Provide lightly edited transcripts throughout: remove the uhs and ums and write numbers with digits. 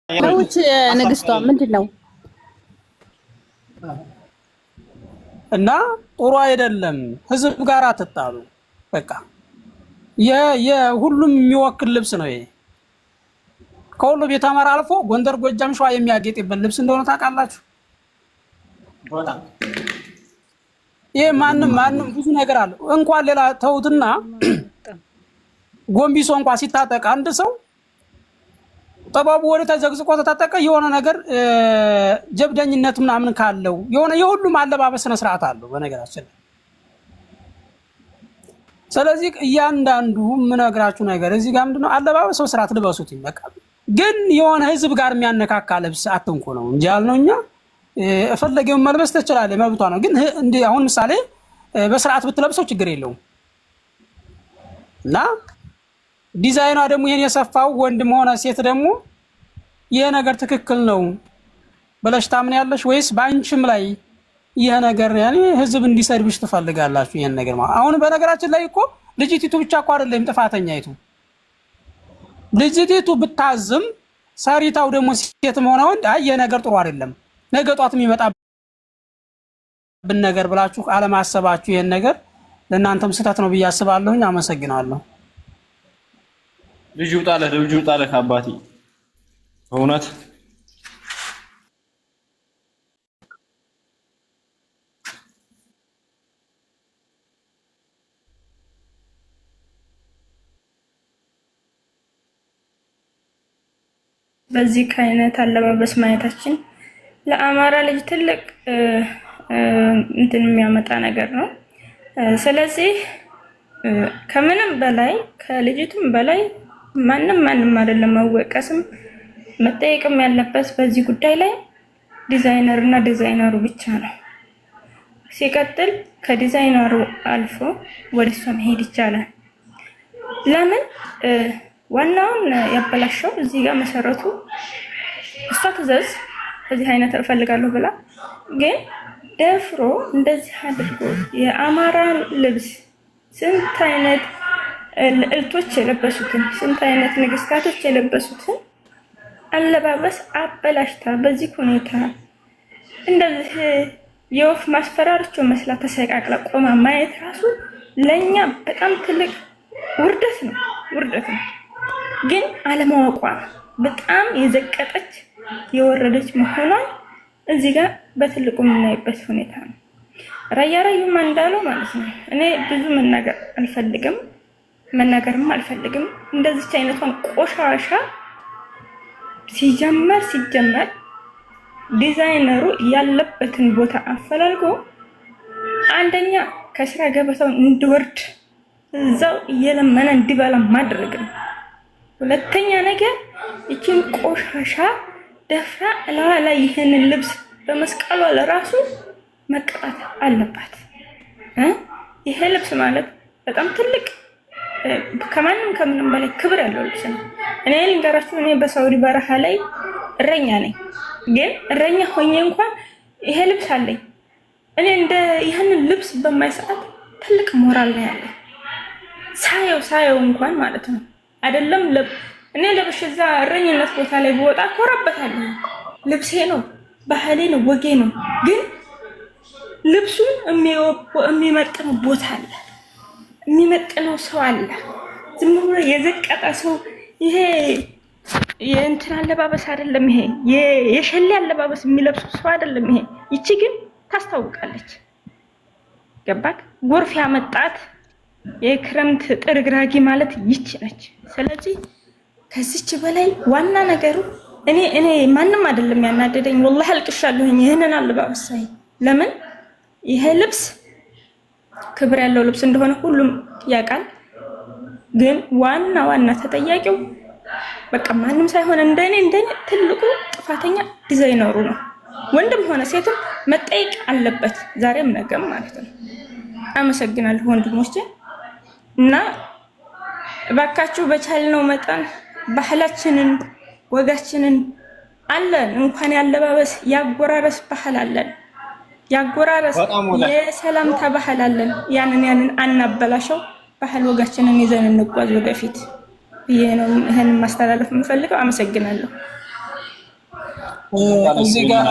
ለውጭ ንግስቷ ምንድነው እና ጥሩ አይደለም። ህዝብ ጋር አትጣሉ። በቃ የሁሉም የሚወክል ልብስ ነው ይሄ። ከሁሉ ቤተ አማራ አልፎ ጎንደር፣ ጎጃም፣ ሸዋ የሚያጌጥበት ልብስ እንደሆነ ታውቃላችሁ። ይሄ ማንም ብዙ ነገር አለ። እንኳን ሌላ ተውትና ጎንቢሶ እንኳን ሲታጠቅ አንድ ሰው ጠባቡ ወደ ተዘግዝቆ ተታጠቀ የሆነ ነገር ጀብደኝነት ምናምን ካለው የሁሉም አለባበስ ስነ ስርዓት አለው በነገራችን። ስለዚህ እያንዳንዱ ምነግራችሁ ነገር እዚህ ጋር ምንድነው አለባበስ ስርዓት ልበሱት በቃ። ግን የሆነ ህዝብ ጋር የሚያነካካ ልብስ አትንኩ ነው እንጂ ያልነው እኛ ፈለገው መልበስ ትችላለህ መብቷ ነው። ግን እንደ አሁን ምሳሌ በስርዓት ብትለብሰው ችግር የለውም። እና ዲዛይኗ ደግሞ ይሄን የሰፋው ወንድም ሆነ ሴት ደግሞ ይሄ ነገር ትክክል ነው ብለሽ ታምኛለሽ ወይስ ባንቺም ላይ ይሄ ነገር ያኔ ህዝብ እንዲሰርብሽ ትፈልጋላችሁ? ይሄን ነገር ማለት አሁን በነገራችን ላይ እኮ ልጅቲቱ ብቻ እኮ አይደለም ጥፋተኛይቱ። ልጅቲቱ ብታዝም ሰሪታው ደግሞ ሴትም ሆነ ወንድ አይ ይሄ ነገር ጥሩ አይደለም ነገ ጧት የሚመጣብን ነገር ብላችሁ አለማሰባችሁ ይሄን ነገር ለእናንተም ስህተት ነው ብዬ አስባለሁኝ። አመሰግናለሁ። ልጅ ውጣለህ አባቴ እውነት በዚህ አይነት አለባበስ ማየታችን ለአማራ ልጅ ትልቅ እንትን የሚያመጣ ነገር ነው። ስለዚህ ከምንም በላይ ከልጅቱም በላይ ማንም አይደለም መወቀስም መጠየቅም ያለበት በዚህ ጉዳይ ላይ ዲዛይነር እና ዲዛይነሩ ብቻ ነው። ሲቀጥል ከዲዛይነሩ አልፎ ወደሷ መሄድ ይቻላል። ለምን ዋናውን ያበላሸው እዚህ ጋር መሰረቱ እሷ ትዘዝ ከዚህ አይነት እፈልጋለሁ ብላ ግን ደፍሮ እንደዚህ አድርጎ የአማራ ልብስ ስንት አይነት ልዕልቶች የለበሱትን ስንት አይነት ንግስታቶች የለበሱትን አለባበስ አበላሽታ በዚህ ሁኔታ እንደዚህ የወፍ ማስፈራሪያቸው መስላ ተሰቃቅላ ቆማ ማየት ራሱ ለኛ በጣም ትልቅ ውርደት ነው። ግን አለማወቋ በጣም የዘቀጠች የወረደች መሆኗን እዚህ ጋር በትልቁ የምናይበት ሁኔታ ነው። ራያራዩማ እንዳለው ማለት ነው። እኔ ብዙ መናገርም አልፈልግም። እንደዚህ አይነቷን ቆሻሻ ሲጀመር ዲዛይነሩ ያለበትን ቦታ አፈላልጎ አንደኛ ከስራ ገበታው እንዲወርድ እዛው እየለመነ እንዲበላ ማድረግ ነው። ሁለተኛ ነገር እቺን ቆሻሻ ደፍራ ላይ ይሄንን ልብስ በመስቀሏ ለራሱ መቀጣት አለባት። ይሄ ልብስ ማለት በጣም ትልቅ ከምንም በላይ ክብር ያለው ልብስ ነው። እኔ ልንገራችሁ፣ እኔ በሳውዲ በረሃ ላይ እረኛ ነኝ። ግን እረኛ ሆኜ እንኳን ይሄ ልብስ አለኝ። እኔ እንደ ይሄንን ልብስ በማይ ሰዓት ትልቅ ሞራል ነው ያለኝ። ሳየው እንኳን ማለት ነው አይደለም እኔ ለብሼ እዛ እረኝነት ቦታ ላይ ብወጣ ኮራበታለሁ። ልብሴ ነው፣ ባህሌ ነው፣ ወጌ ነው። ግን ልብሱን የሚመጥነው ቦታ አለ፣ የሚመጥነው ሰው አለ። ዝም ብሎ የዘቀጠ ሰው ይሄ የእንትን አለባበስ አይደለም። ይሄ የሸሌ አለባበስ የሚለብሱ ሰው አይደለም። ይቺ ግን ታስታውቃለች። ገባክ? ጎርፍ ያመጣት የክረምት ጥርግራጊ ማለት ይቺ ነች። ስለዚህ ከዚች በላይ ዋና ነገሩ እኔ ማንም አይደለም ያናደደኝ። ወላሂ አልቅሻለሁኝ ይሄንን አለባበስ ሳይ። ለምን ይሄ ልብስ ክብር ያለው ልብስ እንደሆነ ሁሉም ያውቃል። ግን ዋና ተጠያቂው በቃ ማንም ሳይሆን እንደኔ ትልቁ ጥፋተኛ ዲዛይነሩ ነው። ወንድም ሆነ ሴትም መጠየቅ አለበት፣ ዛሬም ነገም ማለት ነው። አመሰግናለሁ ወንድሞቼ። እና እባካችሁ በቻልነው መጠን ባህላችንን ወጋችንን አለን። እንኳን ያለባበስ ያጎራረስ ባህል አለን። ያጎራረስ የሰላምታ ባህል አለን። ያንን አናበላሸው። ባህል ወጋችንን ይዘን እንጓዝ ወደፊት። ይሄ ነው ይሄን ማስተላለፍ የምፈልገው። አመሰግናለሁ። እዚህ ጋር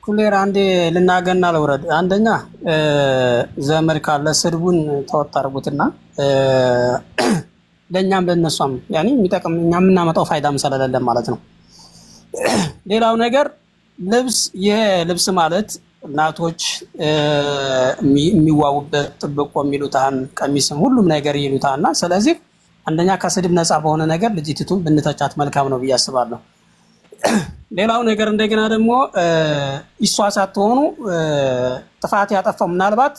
ኩሌር አንዴ ልናገና ለውረድ። አንደኛ ዘመድ ካለ ስድቡን ተወጥ አድርጉትና ለኛም ለነሷም ያኔ የሚጠቅም እኛ የምናመጣው ፋይዳም ስለሌለ ማለት ነው። ሌላው ነገር የልብስ ማለት እናቶች የሚዋቡበት ጥብቆ የሚሉታን ቀሚስም ሁሉም ነገር ይሉታልና ስለዚህ አንደኛ ከስድብ ነፃ በሆነ ነገር ልጅቲቱን ብንተቻት መልካም ነው ብዬ አስባለሁ። ሌላው ነገር እንደገና ደግሞ እሷ ሳትሆኑ ጥፋት ያጠፋው ምናልባት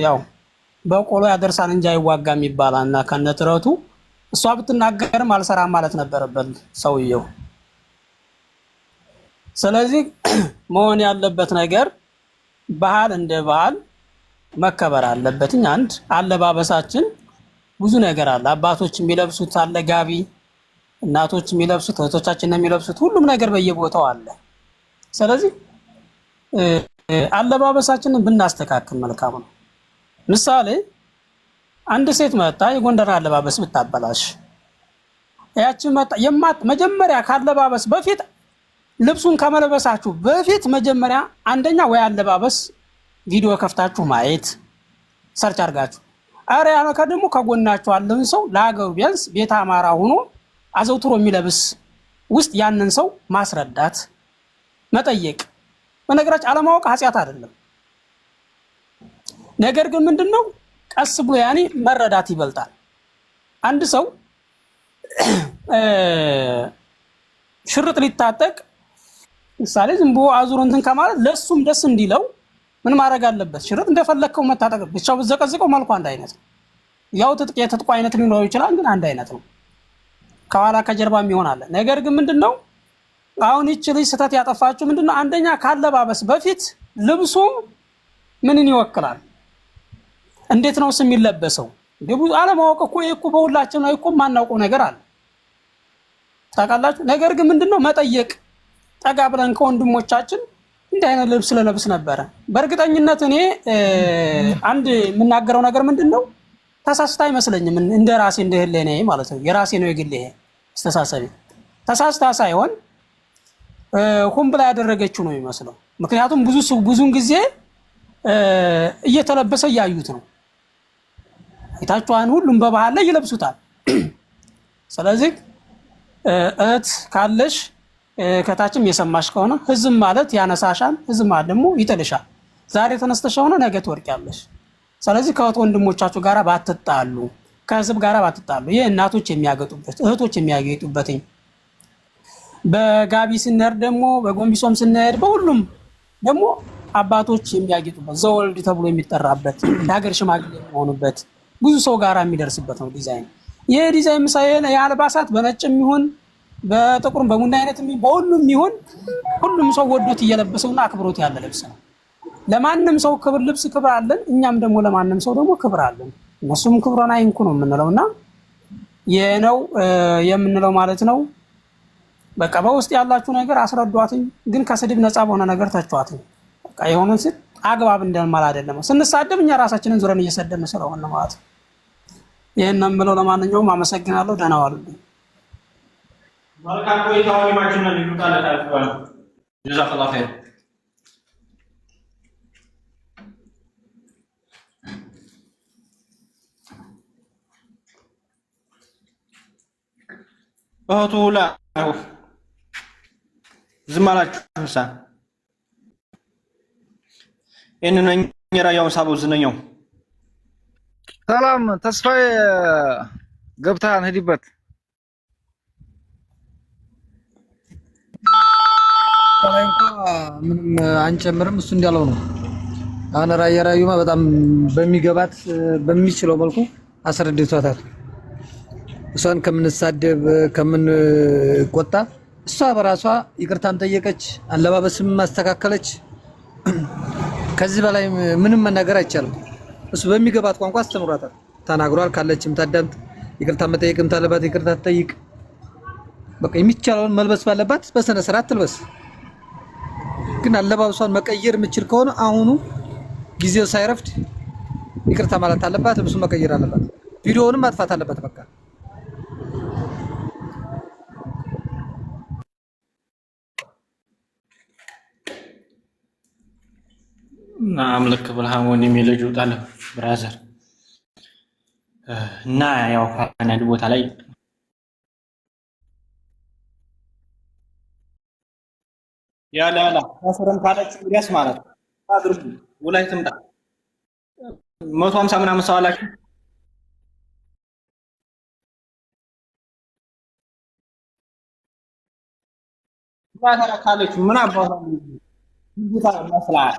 ያው በቆሎ ያደርሳል እንጂ አይዋጋም ይባላልና ከነጥረቱ እሷ ብትናገርም አልሰራም ማለት ነበረበት ሰውየው። ስለዚህ መሆን ያለበት ነገር ባህል እንደ ባህል መከበር አለበት። አንድ አለባበሳችን ብዙ ነገር አለ። አባቶች የሚለብሱት አለ ጋቢ፣ እናቶች የሚለብሱት፣ እህቶቻችን የሚለብሱት ሁሉም ነገር በየቦታው አለ። ስለዚህ አለባበሳችንን ብናስተካክል መልካም ነው። ምሳሌ አንድ ሴት መጣ የጎንደር አለባበስ ብታበላሽ ያቺ መጣ መጀመሪያ ካለባበስ በፊት ልብሱን ከመለበሳችሁ በፊት መጀመሪያ አንደኛ ወይ አለባበስ ቪዲዮ ከፍታችሁ ማየት ሰርች አድርጋችሁ አረ ያለው ከደሞ ከጎናችሁ አለን ሰው ለሀገሩ ቢያንስ ቤተ አማራ ሆኖ አዘውትሮ የሚለብስ ውስጥ ያንን ሰው ማስረዳት መጠየቅ። በነገራችን አለማወቅ ኃጢአት አይደለም። ነገር ግን ምንድነው ቀስ ብሎ ያኔ መረዳት ይበልጣል። አንድ ሰው ሽርጥ ሊታጠቅ ምሳሌ ዝም ብሎ አዙሮ እንትን ከማለት ለሱም ደስ እንዲለው ምን ማድረግ አለበት? ሽርጥ እንደፈለከው መታጠቅ ብቻው በዘቀዝቀው መልኩ አንድ አይነት ነው። ያው የትጥቁ አይነት ሊኖረው ይችላል፣ ግን አንድ አይነት ነው። ከኋላ ከጀርባም ይሆናል። ነገር ግን ምንድነው አሁን ይቺ ልጅ ስህተት ያጠፋችው ምንድነው? አንደኛ ካለባበስ በፊት ልብሱ ምንን ይወክላል? እንዴት ነው የሚለበሰው? ብዙ አለማወቅ እኮ እኮ በሁላችን ላይ እኮ ማናውቀው ነገር አለ ታውቃላችሁ። ነገር ግን ምንድነው መጠየቅ ጠጋ ብለን ከወንድሞቻችን እንዲህ አይነት ልብስ ለለብስ ነበረ። በእርግጠኝነት እኔ አንድ የምናገረው ነገር ምንድነው ተሳስታ አይመስለኝም። እንደ ራሴ እንደ ህሊናዬ ማለት ነው። የራሴ ነው የግሌ አስተሳሰቤ። ተሳስታ ሳይሆን ሁም ብላ ያደረገችው ነው የሚመስለው። ምክንያቱም ብዙን ጊዜ እየተለበሰ እያዩት ነው። አይታችኋን ሁሉም በባህል ላይ ይለብሱታል። ስለዚህ እህት ካለሽ ከታችም የሰማሽ ከሆነ ህዝብ ማለት ያነሳሻል፣ ህዝብ ማለት ደግሞ ይጥልሻል። ዛሬ ተነስተሽ ሆነ ነገ ትወርቂያለሽ። ስለዚህ ከእህት ወንድሞቻችሁ ጋራ ባትጣሉ፣ ከህዝብ ጋራ ባትጣሉ። ይሄ እናቶች የሚያገጡበት እህቶች የሚያገጡበት በጋቢ ስንሄድ ደግሞ በጎንቢሶም ስንሄድ በሁሉም ደግሞ አባቶች የሚያጌጡበት ዘወልድ ተብሎ የሚጠራበት የሀገር ሽማግሌ የሚሆኑበት ብዙ ሰው ጋራ የሚደርስበት ነው ዲዛይን። ይሄ ዲዛይን ምሳሌ የአልባሳት በነጭም ይሁን በጥቁርም በሙና አይነትም በሁሉም ይሁን ሁሉም ሰው ወዶት እየለበሰውና አክብሮት ያለ ልብስ ነው። ለማንም ሰው ክብር ልብስ ክብር አለን፣ እኛም ደግሞ ለማንም ሰው ደግሞ ክብር አለን። እነሱም ክብሮን አይንኩ ነው የምንለውና የነው የምንለው ማለት ነው። በቃ በውስጥ ያላችሁ ነገር አስረዷትኝ፣ ግን ከስድብ ነፃ በሆነ ነገር ተጫዋትኝ። በቃ የሆነን ስድ አግባብ እንደማል አይደለም። ስንሳደብ እኛ ራሳችንን ዙረን እየሰደብን ስለሆነ ማለት ነው። ይሄን ነው የምለው። ለማንኛውም አመሰግናለሁ። ደህና ዋሉልኝ። መልካም ቆይታ። ወይማችን ነው ሊሉታለ ታልፈዋል። ጀዛከላሁ ኸይር። እህቱላ ዝም አላችሁ እንሳ እነኛ የራያውን ሳበው ዝነኛው ሰላም ተስፋዬ ገብታን ሄድበት ታላንካ ምንም አንጨምርም። እሱ እንዳለው ነው። አሁን ራያዩማ በጣም በሚገባት በሚችለው መልኩ አስረድቷታል። እሷን ከምንሳደብ ከምንቆጣ እሷ በራሷ ይቅርታም ጠየቀች፣ አለባበስም ማስተካከለች። ከዚህ በላይ ምንም መናገር አይቻልም። እሱ በሚገባት ቋንቋ አስተምሯታል፣ ተናግሯል። ካለችም ታዳምጥ፣ ይቅርታ መጠየቅም ታለባት ይቅርታ ትጠይቅ። በቃ የሚቻለውን መልበስ ባለባት በሰነ ስርዓት ትልበስ። ግን አለባበሷን መቀየር የምችል ከሆነ አሁኑ ጊዜው ሳይረፍድ ይቅርታ ማለት አለባት፣ ልብሱ መቀየር አለባት፣ ቪዲዮውንም ማጥፋት አለባት። በቃ አምልክ ብልሃም ወንድሜ ልጅ ውጣለ ብራዘር እና ያው አንድ ቦታ ላይ ያላ ታስረን ካለች እንግዲያስ ማለት አድርጉ ወላይ ትምጣ 150 ምናምን ሰው አላችሁ ባታራ ካለች ምን አባቷ ይሁታ መስላል